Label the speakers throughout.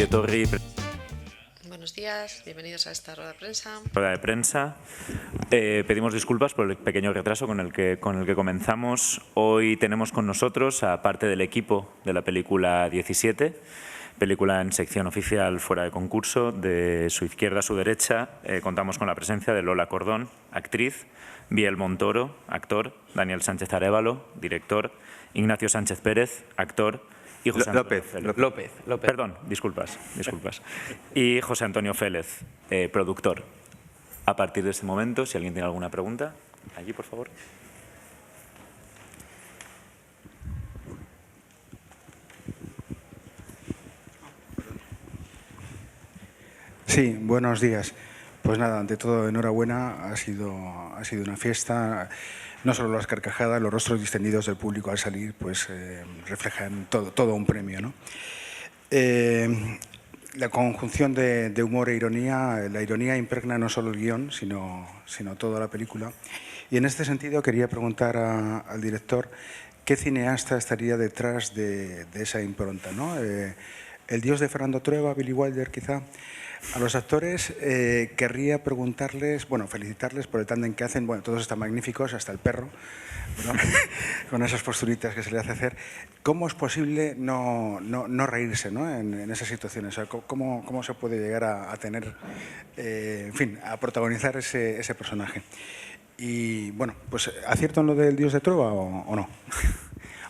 Speaker 1: Ongietorri.
Speaker 2: Buenos días, bienvenidos a esta rueda de prensa.
Speaker 1: Rueda de prensa. Pedimos disculpas por el pequeño retraso con el que comenzamos. Hoy tenemos con nosotros a parte del equipo de la película 17, película en sección oficial fuera de concurso. De su izquierda a su derecha contamos con la presencia de Lola Cordón, actriz, Biel Montoro, actor, Daniel Sánchez Arévalo, director, Ignacio Sánchez Pérez, actor, y José
Speaker 3: López.
Speaker 1: Perdón, disculpas. Y José Antonio Félez, productor. A partir de este momento, si alguien tiene alguna pregunta, allí, por favor.
Speaker 4: Sí, buenos días. Pues nada, ante todo, enhorabuena. Ha sido una fiesta. No solo las carcajadas, los rostros distendidos del público al salir, pues reflejan todo un premio, ¿no? La conjunción de humor e ironía, la ironía impregna no solo el guión, sino toda la película. Y en este sentido quería preguntar al director qué cineasta estaría detrás de esa impronta, ¿no? El dios de Fernando Trueba, Billy Wilder, quizá. A los actores querría preguntarles, bueno, felicitarles por el tándem que hacen. Bueno, todos están magníficos, hasta el perro, ¿no? Con esas posturitas que se le hace hacer. ¿Cómo es posible no reírse, ¿no? en esas situaciones? O sea, ¿cómo se puede llegar a tener, en fin, a protagonizar ese personaje? Y bueno, pues ¿acierto en lo del dios de Trueba o no?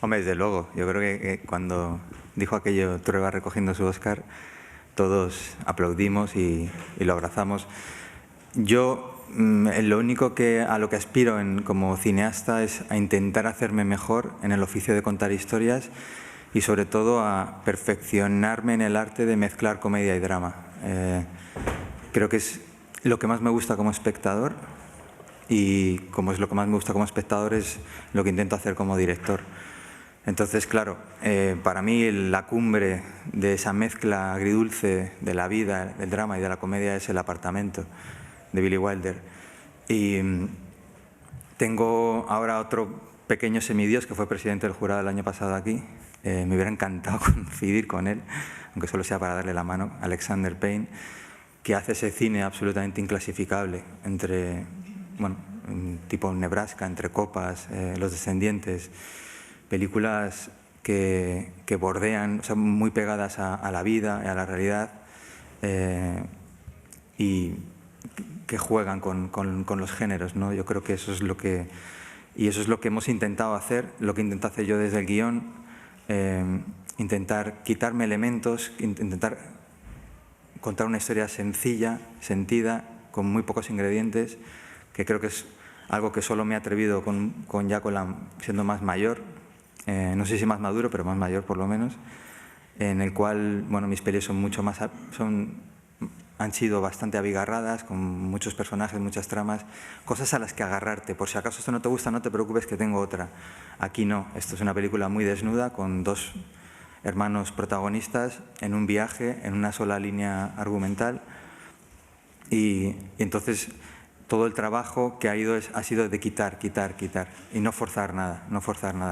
Speaker 3: Hombre, desde luego. Yo creo que cuando dijo aquello Trueba recogiendo su Oscar, todos aplaudimos y lo abrazamos. Yo lo único a lo que aspiro como cineasta es a intentar hacerme mejor en el oficio de contar historias y sobre todo a perfeccionarme en el arte de mezclar comedia y drama. Creo que es lo que más me gusta como espectador y como es lo que más me gusta como espectador es lo que intento hacer como director. Entonces, claro, para mí la cumbre de esa mezcla agridulce de la vida, del drama y de la comedia es El apartamento, de Billy Wilder. Y tengo ahora otro pequeño semidios que fue presidente del jurado el año pasado aquí. Me hubiera encantado coincidir con él, aunque solo sea para darle la mano, Alexander Payne, que hace ese cine absolutamente inclasificable entre, bueno, tipo Nebraska, Entre copas, Los descendientes. Películas que bordean, o sea, muy pegadas a la vida y a la realidad y que juegan con los géneros, ¿no? Yo creo que eso es lo que hemos intentado hacer, lo que intento hacer yo desde el guión, intentar quitarme elementos, intentar contar una historia sencilla, sentida, con muy pocos ingredientes, que creo que es algo que solo me he atrevido siendo más mayor. No sé si más maduro, pero más mayor por lo menos, en el cual, bueno, mis pelis han sido bastante abigarradas, con muchos personajes, muchas tramas, cosas a las que agarrarte. Por si acaso esto no te gusta, no te preocupes que tengo otra. Aquí no, esto es una película muy desnuda, con dos hermanos protagonistas en un viaje, en una sola línea argumental, y entonces todo el trabajo que ha sido de quitar y no forzar nada,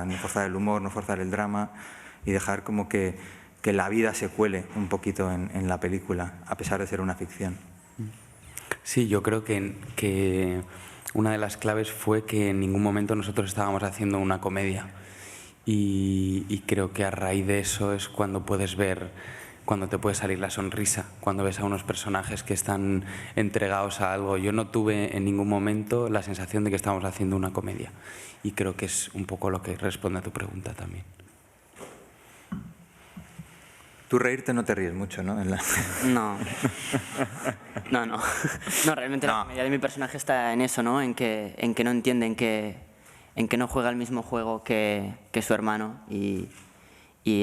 Speaker 3: ni forzar el humor, no forzar el drama y dejar como que la vida se cuele un poquito en la película, a pesar de ser una ficción.
Speaker 5: Sí, yo creo que una de las claves fue que en ningún momento nosotros estábamos haciendo una comedia y creo que a raíz de eso es cuando puedes ver, cuando te puede salir la sonrisa, cuando ves a unos personajes que están entregados a algo. Yo no tuve en ningún momento la sensación de que estábamos haciendo una comedia y creo que es un poco lo que responde a tu pregunta también.
Speaker 3: Tú reírte no te ríes mucho, ¿no?
Speaker 6: No. No, realmente la comedia de mi personaje está en eso, ¿no? En que no entiende, en que no juega el mismo juego que su hermano y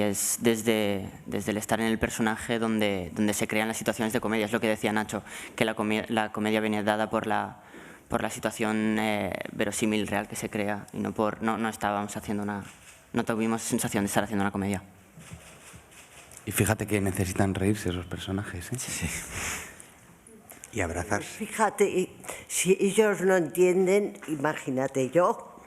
Speaker 6: es desde el estar en el personaje donde se crean las situaciones de comedia. Es lo que decía Nacho, que la comedia viene dada por la situación verosímil, real que se crea y no tuvimos sensación de estar haciendo una comedia.
Speaker 5: Y fíjate que necesitan reírse esos personajes, ¿eh?
Speaker 3: Sí. Y abrazar.
Speaker 7: Fíjate, si ellos no entienden, imagínate yo.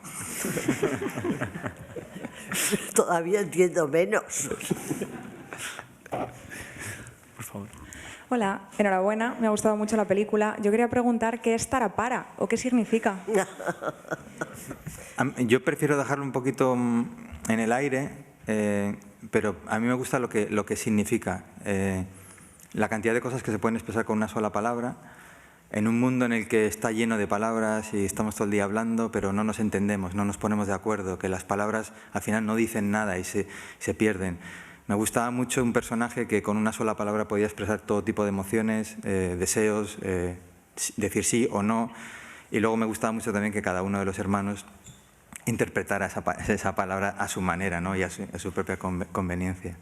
Speaker 7: Todavía entiendo menos.
Speaker 1: favor.
Speaker 8: Hola, enhorabuena, me ha gustado mucho la película. Yo quería preguntar qué es tarapara o qué significa.
Speaker 3: Yo prefiero dejarlo un poquito en el aire, pero a mí me gusta lo que significa. La cantidad de cosas que se pueden expresar con una sola palabra, en un mundo en el que está lleno de palabras y estamos todo el día hablando, pero no nos entendemos, no nos ponemos de acuerdo, que las palabras al final no dicen nada y se pierden. Me gustaba mucho un personaje que con una sola palabra podía expresar todo tipo de emociones, deseos, decir sí o no. Y luego me gustaba mucho también que cada uno de los hermanos interpretara esa palabra a su manera, ¿no? Y a su propia conveniencia.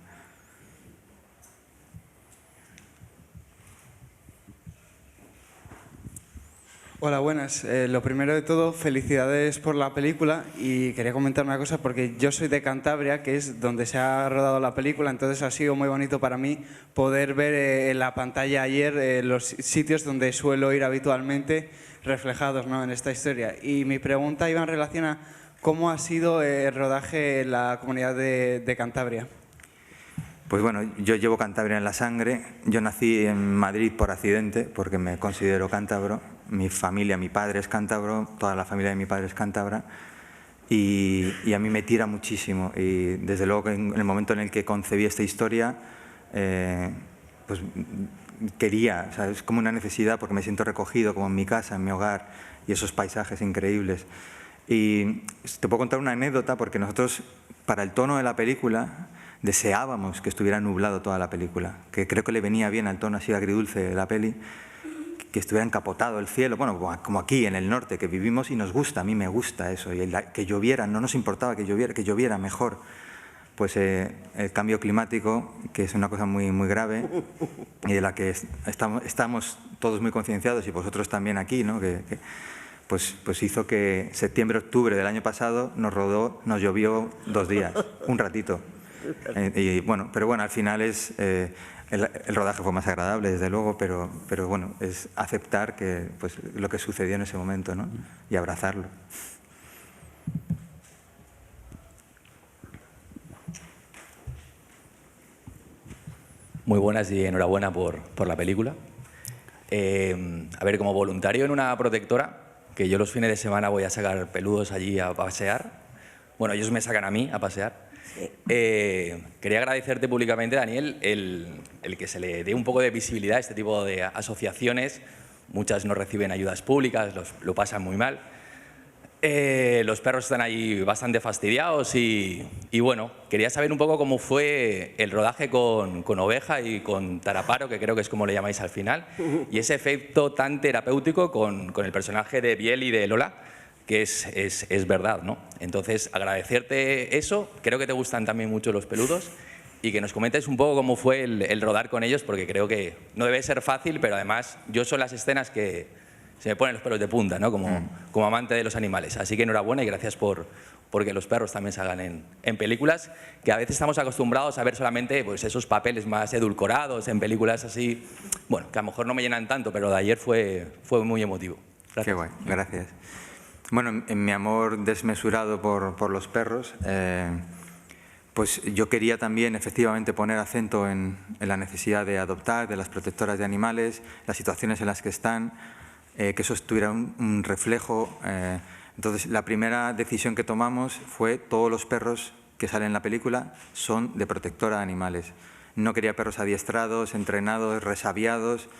Speaker 9: Hola, buenas. Lo primero de todo, felicidades por la película y quería comentar una cosa porque yo soy de Cantabria, que es donde se ha rodado la película, entonces ha sido muy bonito para mí poder ver en la pantalla ayer los sitios donde suelo ir habitualmente reflejados, ¿no?, en esta historia. Y mi pregunta iba en relación a cómo ha sido el rodaje en la comunidad de Cantabria.
Speaker 3: Pues bueno, yo llevo Cantabria en la sangre. Yo nací en Madrid por accidente, porque me considero cántabro. Mi familia, mi padre es cántabro, toda la familia de mi padre es cántabra. Y a mí me tira muchísimo. Y desde luego que en el momento en el que concebí esta historia, pues quería, o sea, es como una necesidad porque me siento recogido como en mi casa, en mi hogar, y esos paisajes increíbles. Y te puedo contar una anécdota porque nosotros, para el tono de la película, deseábamos que estuviera nublado toda la película, que creo que le venía bien al tono así agridulce de la peli, que estuviera encapotado el cielo, bueno, como aquí en el norte, que vivimos y nos gusta, a mí me gusta eso, y que lloviera, no nos importaba que lloviera mejor. Pues el cambio climático, que es una cosa muy, muy grave y de la que estamos todos muy concienciados, y vosotros también aquí, ¿no? Pues hizo que septiembre-octubre del año pasado nos llovió 2 días, un ratito. Pero bueno, al final el rodaje fue más agradable, desde luego, pero bueno, es aceptar que, pues, lo que sucedió en ese momento, ¿no? Y abrazarlo.
Speaker 10: Muy buenas y enhorabuena por la película. A ver, como voluntario en una protectora, que yo los fines de semana voy a sacar peludos allí a pasear, bueno, ellos me sacan a mí a pasear. Quería agradecerte públicamente, Daniel, el que se le dé un poco de visibilidad a este tipo de asociaciones. Muchas no reciben ayudas públicas, lo pasan muy mal. Los perros están ahí bastante fastidiados y bueno, quería saber un poco cómo fue el rodaje con Oveja y con Taraparo, que creo que es como le llamáis al final, y ese efecto tan terapéutico con el personaje de Biel y de Lola, que es verdad, ¿no? Entonces, agradecerte eso. Creo que te gustan también mucho los peludos y que nos comentes un poco cómo fue el rodar con ellos, porque creo que no debe ser fácil, pero además yo son las escenas que se me ponen los pelos de punta, ¿no? Como amante de los animales. Así que enhorabuena y gracias porque los perros también se hagan en películas, que a veces estamos acostumbrados a ver solamente, pues, esos papeles más edulcorados en películas así, bueno, que a lo mejor no me llenan tanto, pero de ayer fue muy emotivo. Gracias.
Speaker 3: Qué guay, gracias. Bueno, en mi amor desmesurado por los perros, pues yo quería también efectivamente poner acento en la necesidad de adoptar, de las protectoras de animales, las situaciones en las que están, que eso tuviera un reflejo. Entonces, la primera decisión que tomamos fue: todos los perros que salen en la película son de protectora de animales. No quería perros adiestrados, entrenados, resabiados,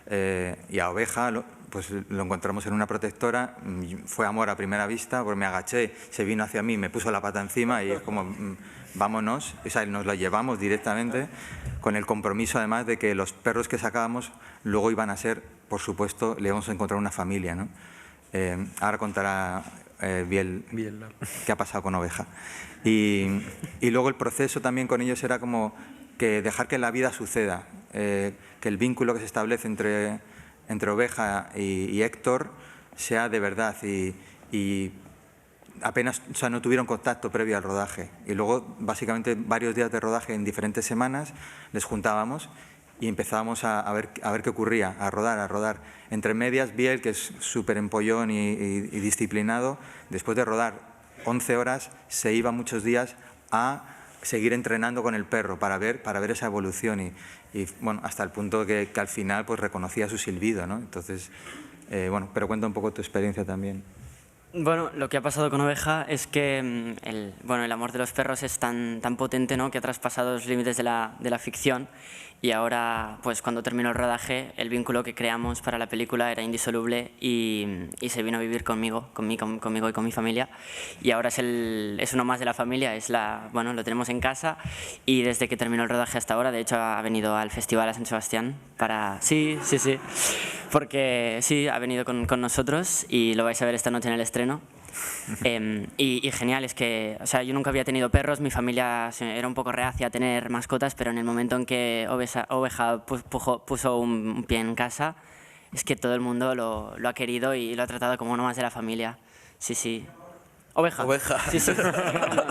Speaker 3: y a Oveja pues lo encontramos en una protectora. Fue amor a primera vista, porque me agaché, se vino hacia mí, me puso la pata encima y es como, vámonos. O sea, nos la llevamos directamente, con el compromiso además de que los perros que sacábamos luego iban a ser, por supuesto, le íbamos a encontrar una familia, ¿no? Ahora contará Biel qué ha pasado con Oveja. Y luego el proceso también con ellos era como que dejar que la vida suceda, que el vínculo que se establece entre Oveja y Héctor sea de verdad, y apenas, o sea, no tuvieron contacto previo al rodaje. Y luego, básicamente, varios días de rodaje en diferentes semanas, les juntábamos y empezábamos a ver qué ocurría, a rodar. Entre medias, Biel, que es súper empollón y disciplinado, después de rodar 11 horas, se iba muchos días a seguir entrenando con el perro para ver esa evolución y bueno, hasta el punto que al final pues reconocía su silbido, ¿no? Entonces, bueno, pero cuenta un poco tu experiencia también.
Speaker 6: Bueno, lo que ha pasado con Oveja es que el amor de los perros es tan potente, ¿no?, que ha traspasado los límites de la ficción, y ahora, pues cuando terminó el rodaje, el vínculo que creamos para la película era indisoluble y se vino a vivir conmigo y con mi familia, y ahora es uno más de la familia, lo tenemos en casa, y desde que terminó el rodaje hasta ahora, de hecho ha venido al festival a San Sebastián para... Sí, porque sí, ha venido con nosotros y lo vais a ver esta noche en el estreno. Y genial, es que, o sea, yo nunca había tenido perros, mi familia era un poco reacia a tener mascotas, pero en el momento en que Oveja puso un pie en casa, es que todo el mundo lo ha querido y lo ha tratado como uno más de la familia. Sí. Oveja. Sí.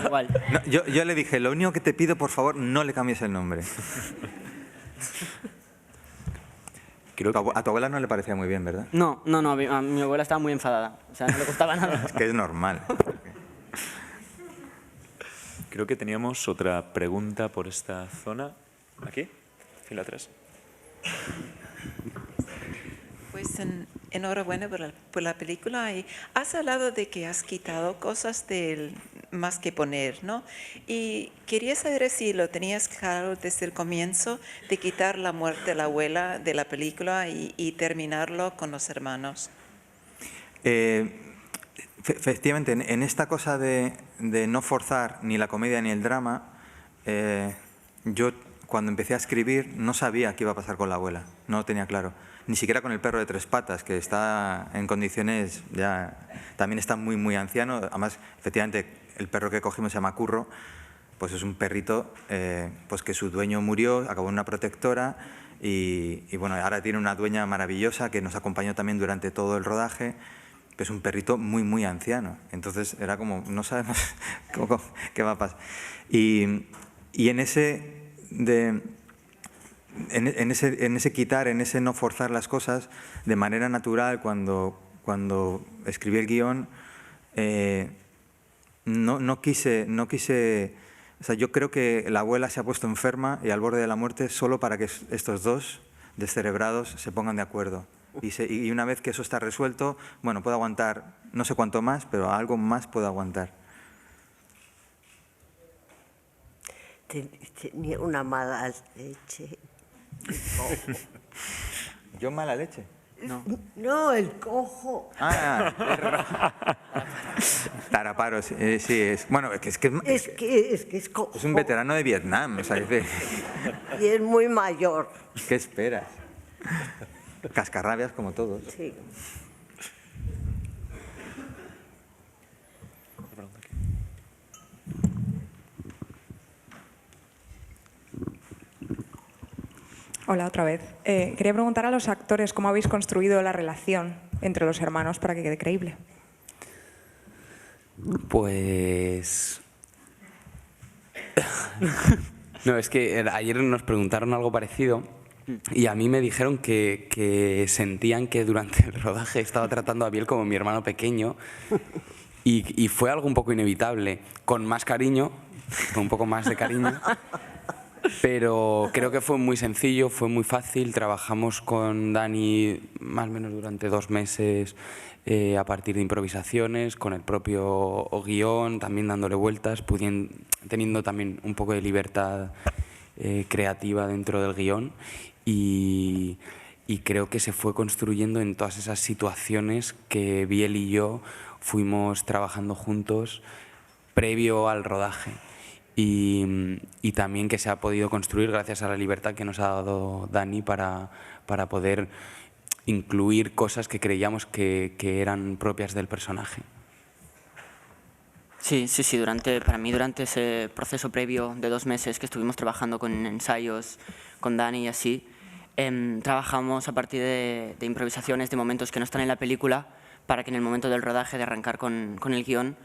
Speaker 6: Igual.
Speaker 3: No, yo le dije, lo único que te pido, por favor, no le cambies el nombre. A tu abuela no le parecía muy bien, ¿verdad?
Speaker 6: No, a mi abuela estaba muy enfadada, o sea, no le gustaba nada.
Speaker 3: Es que es normal.
Speaker 1: Creo que teníamos otra pregunta por esta zona. ¿Aquí? Fila 3.
Speaker 11: Pues enhorabuena por la película. Y has hablado de que has quitado cosas más que poner, ¿no? Y quería saber si lo tenías claro desde el comienzo de quitar la muerte de la abuela de la película y terminarlo con los hermanos.
Speaker 3: Efectivamente, en esta cosa de no forzar ni la comedia ni el drama, yo cuando empecé a escribir no sabía qué iba a pasar con la abuela, no lo tenía claro. Ni siquiera con el perro de 3 patas, que está en condiciones ya... También está muy, muy anciano. Además, efectivamente, el perro que cogimos se llama Curro, pues es un perrito pues que su dueño murió, acabó en una protectora y bueno, ahora tiene una dueña maravillosa que nos acompañó también durante todo el rodaje, que es un perrito muy, muy anciano. Entonces era como, no sabemos qué va a pasar. Y en ese... En ese quitar, en ese no forzar las cosas, de manera natural, cuando escribí el guión, no quise... O sea, yo creo que la abuela se ha puesto enferma y al borde de la muerte solo para que estos dos descerebrados se pongan de acuerdo. Y una vez que eso está resuelto, bueno, puedo aguantar no sé cuánto más, pero algo más puedo aguantar.
Speaker 7: Tenía una mala leche.
Speaker 3: ¿Yo mala leche?
Speaker 7: No, el cojo.
Speaker 3: Taraparo, sí, es... Bueno, es que
Speaker 7: es cojo.
Speaker 3: Es un veterano de Vietnam, o sea,
Speaker 7: y es muy mayor.
Speaker 3: ¿Qué esperas? Cascarrabias como todos.
Speaker 7: Sí.
Speaker 8: Hola, otra vez. Quería preguntar a los actores cómo habéis construido la relación entre los hermanos para que quede creíble.
Speaker 5: Pues... No, es que ayer nos preguntaron algo parecido y a mí me dijeron que sentían que durante el rodaje estaba tratando a Biel como mi hermano pequeño y fue algo un poco inevitable, con más cariño, con un poco más de cariño. Pero creo que fue muy sencillo, fue muy fácil. Trabajamos con Dani más o menos durante 2 meses a partir de improvisaciones, con el propio guión, también dándole vueltas, teniendo también un poco de libertad creativa dentro del guión. Y creo que se fue construyendo en todas esas situaciones que Biel y yo fuimos trabajando juntos previo al rodaje. Y también que se ha podido construir gracias a la libertad que nos ha dado Dani para poder incluir cosas que creíamos que eran propias del personaje.
Speaker 6: Sí, para mí durante ese proceso previo de 2 meses que estuvimos trabajando con ensayos, con Dani y así, trabajamos a partir de improvisaciones, de momentos que no están en la película, para que en el momento del rodaje, de arrancar con el guión,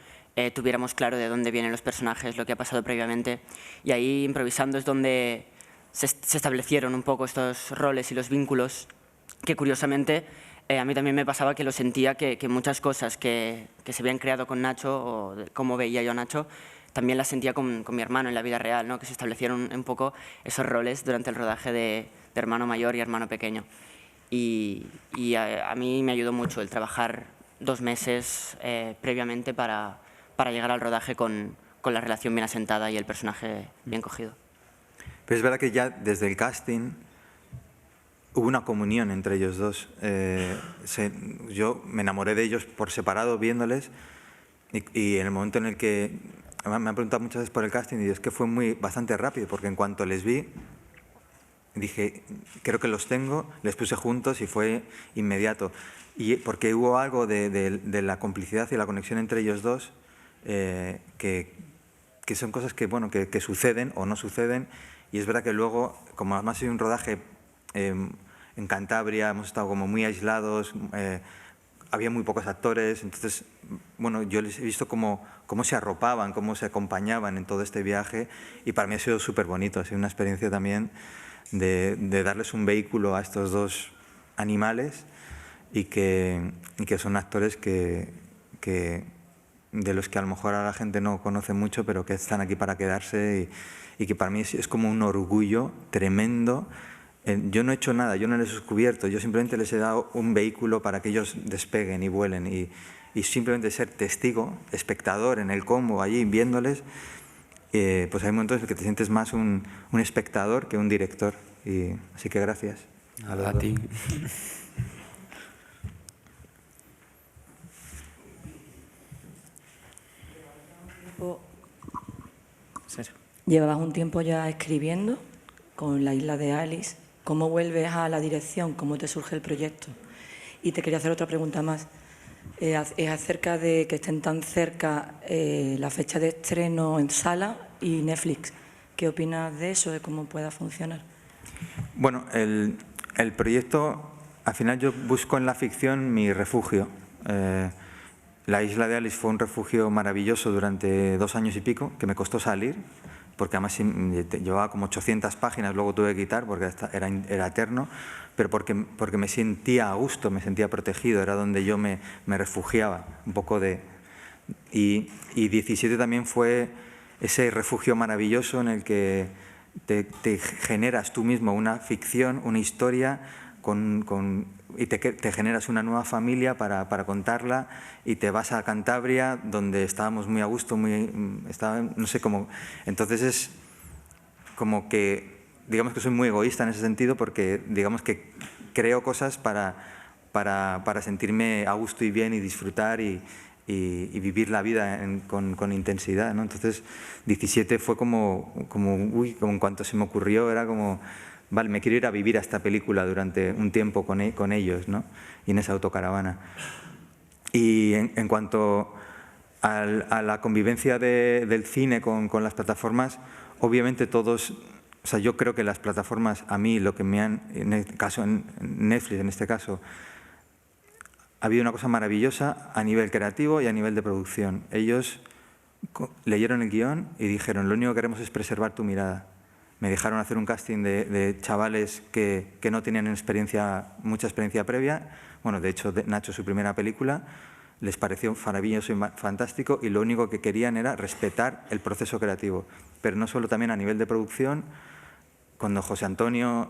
Speaker 6: tuviéramos claro de dónde vienen los personajes, lo que ha pasado previamente. Y ahí, improvisando, es donde se establecieron un poco estos roles y los vínculos que, curiosamente, a mí también me pasaba que lo sentía que muchas cosas que se habían creado con Nacho, o cómo veía yo a Nacho, también las sentía con mi hermano en la vida real, ¿no? Que se establecieron un poco esos roles durante el rodaje de hermano mayor y hermano pequeño. Y a mí me ayudó mucho el trabajar 2 meses previamente para llegar al rodaje con la relación bien asentada y el personaje bien cogido.
Speaker 3: Pero es verdad que ya desde el casting hubo una comunión entre ellos dos. Yo me enamoré de ellos por separado viéndoles y en el momento en el que me han preguntado muchas veces por el casting y es que fue bastante rápido porque en cuanto les vi dije, creo que los tengo, les puse juntos y fue inmediato. Y porque hubo algo de la complicidad y la conexión entre ellos dos que son cosas que, bueno, que suceden o no suceden. Y es verdad que luego, como además ha sido un rodaje en Cantabria, hemos estado como muy aislados, había muy pocos actores, entonces, bueno, yo les he visto cómo se arropaban, cómo se acompañaban en todo este viaje y para mí ha sido súper bonito, ha sido una experiencia también de darles un vehículo a estos dos animales y que son actores de los que a lo mejor a la gente no conoce mucho, pero que están aquí para quedarse y que para mí es como un orgullo tremendo. Yo no he hecho nada, yo no les he descubierto, yo simplemente les he dado un vehículo para que ellos despeguen y vuelen y simplemente ser testigo, espectador en el combo allí viéndoles, pues hay momentos en que te sientes más un espectador que un director. Así que gracias.
Speaker 5: A ti.
Speaker 12: Llevabas un tiempo ya escribiendo con La isla de Alice. ¿Cómo vuelves a la dirección? ¿Cómo te surge el proyecto? Y te quería hacer otra pregunta más. Es acerca de que estén tan cerca la fecha de estreno en sala y Netflix. ¿Qué opinas de eso, de cómo pueda funcionar?
Speaker 3: Bueno, el proyecto, al final yo busco en la ficción mi refugio. La isla de Alice fue un refugio maravilloso durante 2 años y pico, que me costó salir, porque además llevaba como 800 páginas, luego tuve que quitar porque era eterno, pero porque me sentía a gusto, me sentía protegido, era donde yo me refugiaba un poco de... Y 17 también fue ese refugio maravilloso en el que te generas tú mismo una ficción, una historia y te generas una nueva familia para contarla y te vas a Cantabria donde estábamos muy a gusto, no sé cómo. Entonces es como que, digamos que soy muy egoísta en ese sentido porque digamos que creo cosas para sentirme a gusto y bien y disfrutar y vivir la vida con intensidad, ¿no? Entonces 17 fue como en cuanto se me ocurrió era como... Vale, me quiero ir a vivir a esta película durante un tiempo con ellos, ¿no? Y en esa autocaravana. Y en cuanto a la convivencia del cine con las plataformas, obviamente todos... O sea, yo creo que las plataformas, a mí, lo que me han... En el caso, en Netflix, en este caso, ha habido una cosa maravillosa a nivel creativo y a nivel de producción. Ellos leyeron el guión y dijeron, lo único que queremos es preservar tu mirada. Me dejaron hacer un casting de chavales que no tenían mucha experiencia previa. Bueno, de hecho, Nacho, su primera película, les pareció maravilloso y fantástico y lo único que querían era respetar el proceso creativo. Pero no solo, también a nivel de producción, cuando José Antonio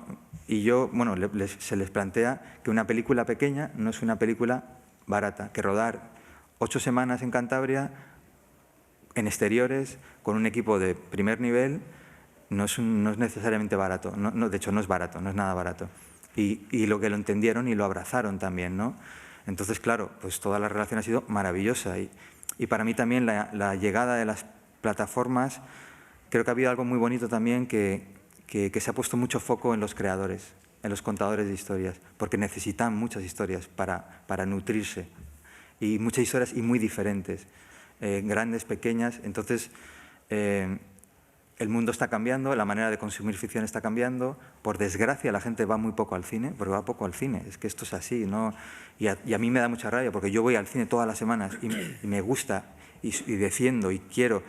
Speaker 3: y yo, bueno, se les plantea que una película pequeña no es una película barata, que rodar 8 semanas en Cantabria, en exteriores, con un equipo de primer nivel, no es necesariamente barato, de hecho no es barato, no es nada barato. Y lo que lo entendieron y lo abrazaron también, ¿no? Entonces, claro, pues toda la relación ha sido maravillosa y para mí también la llegada de las plataformas, creo que ha habido algo muy bonito también que se ha puesto mucho foco en los creadores, en los contadores de historias, porque necesitan muchas historias para nutrirse y muchas historias y muy diferentes, grandes, pequeñas, entonces... el mundo está cambiando, la manera de consumir ficción está cambiando. Por desgracia, la gente va muy poco al cine, porque va poco al cine. Es que esto es así, ¿no? Y a mí me da mucha rabia, porque yo voy al cine todas las semanas y me gusta y defiendo y quiero.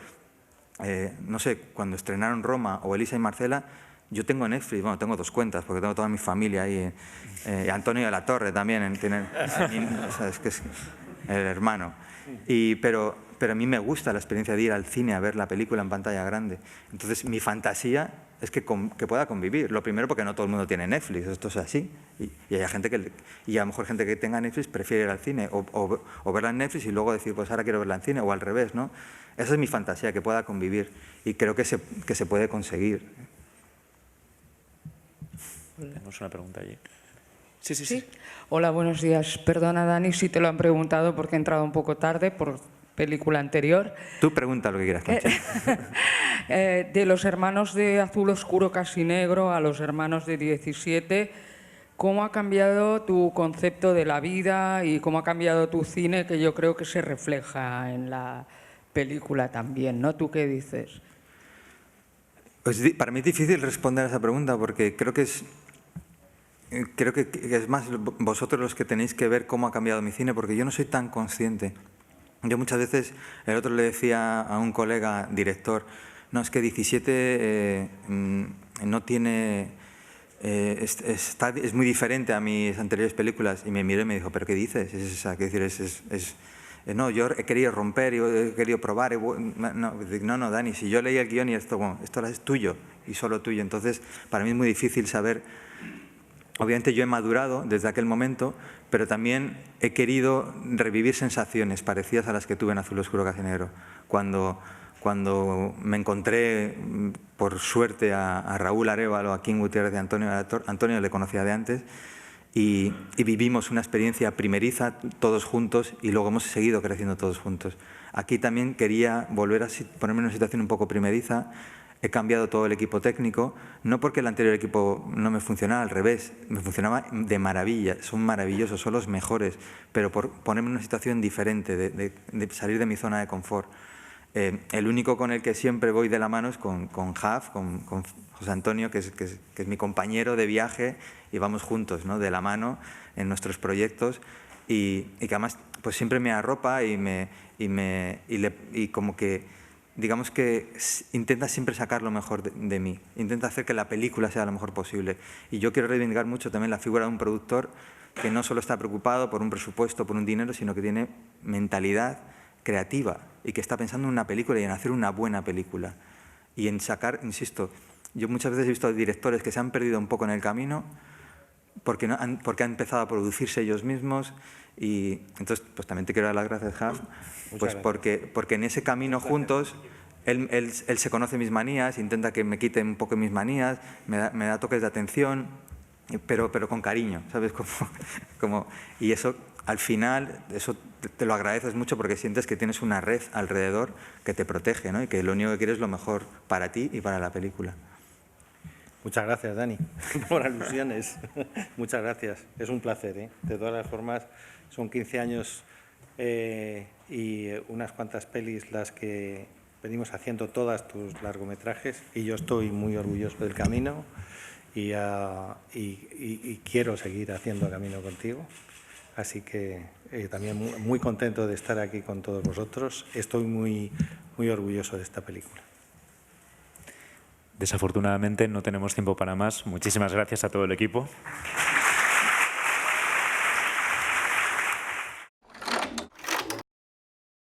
Speaker 3: No sé, cuando estrenaron Roma o Elisa y Marcela, yo tengo Netflix, bueno, tengo 2 cuentas, porque tengo toda mi familia ahí. Antonio de la Torre también, o sea, es que es el hermano. Pero pero a mí me gusta la experiencia de ir al cine a ver la película en pantalla grande. Entonces, mi fantasía es que pueda convivir. Lo primero, porque no todo el mundo tiene Netflix, esto es así. Y hay gente y a lo mejor gente que tenga Netflix prefiere ir al cine o verla en Netflix y luego decir, pues ahora quiero verla en cine, o al revés, ¿no? Esa es mi fantasía, que pueda convivir, y creo que se puede conseguir.
Speaker 1: Tenemos una pregunta allí. Sí.
Speaker 13: Hola, buenos días. Perdona, Dani, si te lo han preguntado porque he entrado un poco tarde por película anterior.
Speaker 3: Tú pregunta lo que quieras, Concha.
Speaker 13: De los hermanos de Azul Oscuro Casi Negro a los hermanos de 17, ¿cómo ha cambiado tu concepto de la vida y cómo ha cambiado tu cine, que yo creo que se refleja en la película también, ¿no? ¿Tú qué dices?
Speaker 3: Pues para mí es difícil responder a esa pregunta porque creo que es más vosotros los que tenéis que ver cómo ha cambiado mi cine, porque yo no soy tan consciente. Yo muchas veces, el otro le decía a un colega director, no, es que 17 no tiene... es muy diferente a mis anteriores películas. Y me miró y me dijo, ¿pero qué dices? No, yo he querido romper, he querido probar. No, Dani, si yo leí el guión y esto es tuyo y solo tuyo. Entonces, para mí es muy difícil saber... Obviamente yo he madurado desde aquel momento, pero también he querido revivir sensaciones parecidas a las que tuve en Azul Oscuro Casi Negro. Cuando me encontré, por suerte, a Raúl Arévalo, a King Gutiérrez y a Antonio, Antonio le conocía de antes, y vivimos una experiencia primeriza todos juntos y luego hemos seguido creciendo todos juntos. Aquí también quería volver a ponerme en una situación un poco primeriza. He cambiado todo el equipo técnico, no porque el anterior equipo no me funcionara, al revés, me funcionaba de maravilla, son maravillosos, son los mejores, pero por ponerme en una situación diferente, de salir de mi zona de confort. El único con el que siempre voy de la mano es con Jaf, con José Antonio, que es mi compañero de viaje, y vamos juntos, ¿no?, de la mano en nuestros proyectos, y que además pues siempre me arropa y como que... Digamos que intenta siempre sacar lo mejor de mí, intenta hacer que la película sea lo mejor posible. Y yo quiero reivindicar mucho también la figura de un productor que no solo está preocupado por un presupuesto, por un dinero, sino que tiene mentalidad creativa y que está pensando en una película y en hacer una buena película. Y en sacar, insisto, yo muchas veces he visto directores que se han perdido un poco en el camino porque han empezado a producirse ellos mismos. Y entonces, pues también te quiero dar las gracias, Jaf, pues porque en ese camino juntos él se conoce mis manías, intenta que me quite un poco mis manías, me da toques de atención, pero con cariño, ¿sabes? Y eso, al final, eso te lo agradeces mucho porque sientes que tienes una red alrededor que te protege, ¿no? Y que lo único que quieres es lo mejor para ti y para la película.
Speaker 14: Muchas gracias, Dani, por alusiones. Muchas gracias. Es un placer, ¿eh? De todas las formas, son 15 años y unas cuantas pelis las que venimos haciendo, todas tus largometrajes, y yo estoy muy orgulloso del camino y quiero seguir haciendo camino contigo. Así que también muy contento de estar aquí con todos vosotros. Estoy muy orgulloso de esta película.
Speaker 1: Desafortunadamente no tenemos tiempo para más. Muchísimas gracias a todo el equipo.